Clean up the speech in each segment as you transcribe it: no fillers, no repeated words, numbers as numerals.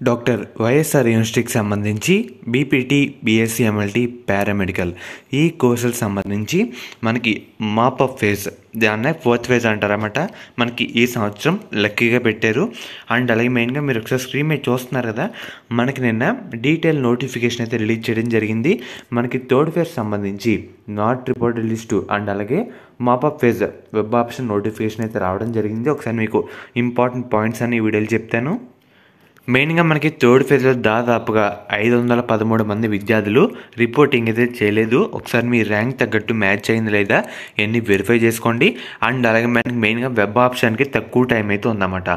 Doctor YSR యూనివర్సిటీకి సంబంధించి BPT, BSc MLT, paramedical ఈ కోర్సులకు సంబంధించి మనకి మాపప్ ఫేజ్, దాన్నే ఫోర్త్ ఫేజ్ అంటారన్నమాట. మనకి ఈ సంవత్సరం లక్కీగా పెట్టారు. అండ్ అలాగే మెయిన్గా మీరు ఒకసారి స్క్రీన్ మీద చూస్తున్నారు కదా, మనకి నిన్న డీటెయిల్ నోటిఫికేషన్ అయితే రిలీజ్ చేయడం జరిగింది. మనకి థర్డ్ ఫేజ్ సంబంధించి నాట్ రిపోర్టెడ్ లిస్టు అండ్ అలాగే mop up phase web option notification అయితే రావడం జరిగింది. ఒకసారి మీకు ఇంపార్టెంట్ పాయింట్స్ అన్ని ఈ వీడియోలో చెప్తాను. మెయిన్గా మనకి థర్డ్ ఫేజ్లో దాదాపుగా 513 మంది విద్యార్థులు రిపోర్టింగ్ అయితే చేయలేదు. ఒకసారి మీ ర్యాంక్ తగ్గట్టు మ్యాచ్ అయింది లేదా ఎన్ని వెరిఫై చేసుకోండి. అండ్ అలాగే మనకి మెయిన్గా వెబ్ ఆప్షన్కి తక్కువ టైం అయితే ఉందన్నమాట.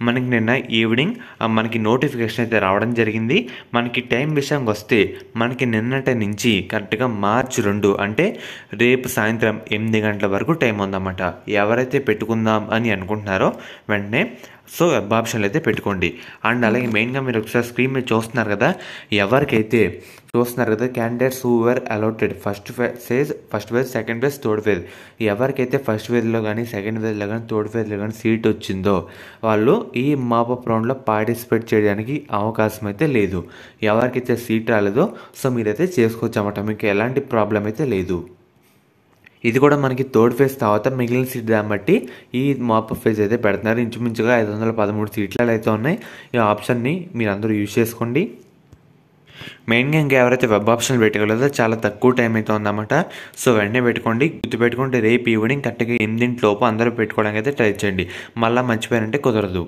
మనకి నిన్న ఈవినింగ్ మనకి నోటిఫికేషన్ అయితే రావడం జరిగింది. మనకి టైం విషయానికి వస్తే మనకి నిన్నటి నుంచి కరెక్ట్గా మార్చి 2 అంటే రేపు సాయంత్రం 8 గంటల వరకు టైం ఉందన్నమాట. ఎవరైతే పెట్టుకుందాం అని అనుకుంటున్నారో వెంటనే వెబ్ ఆప్షన్లు అయితే పెట్టుకోండి. అండ్ అలాగే మెయిన్గా మీరు ఒకసారి స్క్రీన్ మీద చూస్తున్నారు కదా, ఎవరికైతే చూస్తున్నారు కదా candidates who were allotted first phase, second phase, third phase, ఎవరికైతే ఫస్ట్ ఫేజ్లో కానీ సెకండ్ ఫేజ్లో కానీ థర్డ్ ఫేజ్లో కానీ సీట్ వచ్చిందో వాళ్ళు ఈ మాపప్ రౌండ్లో పార్టిసిపేట్ చేయడానికి అవకాశం అయితే లేదు. ఎవరికైతే సీట్ రాలేదో మీరైతే చేసుకోవచ్చు అన్నమాట. మీకు ఎలాంటి ప్రాబ్లం అయితే లేదు. ఇది కూడా మనకి థర్డ్ ఫేజ్ తర్వాత మిగిలిన సీట్ దాన్ని బట్టి ఈ మాపప్ ఫేజ్ అయితే పెడుతున్నారు. ఇంచుమించుగా 513 సీట్లు అయితే ఉన్నాయి. ఈ ఆప్షన్ని మీరు అందరూ యూజ్ చేసుకోండి. మెయిన్గా ఇంకా ఎవరైతే వెబ్ ఆప్షన్ పెట్టుకోలేదో చాలా తక్కువ టైం అయితే ఉందన్నమాట. వెంటనే పెట్టుకోండి. గుర్తుపెట్టుకుంటే రేపు ఈవినింగ్ కరెక్ట్గా 8 లోపు అందరూ పెట్టుకోవడానికి అయితే ట్రై చేయండి. మళ్ళీ మర్చిపోయారంటే కుదరదు.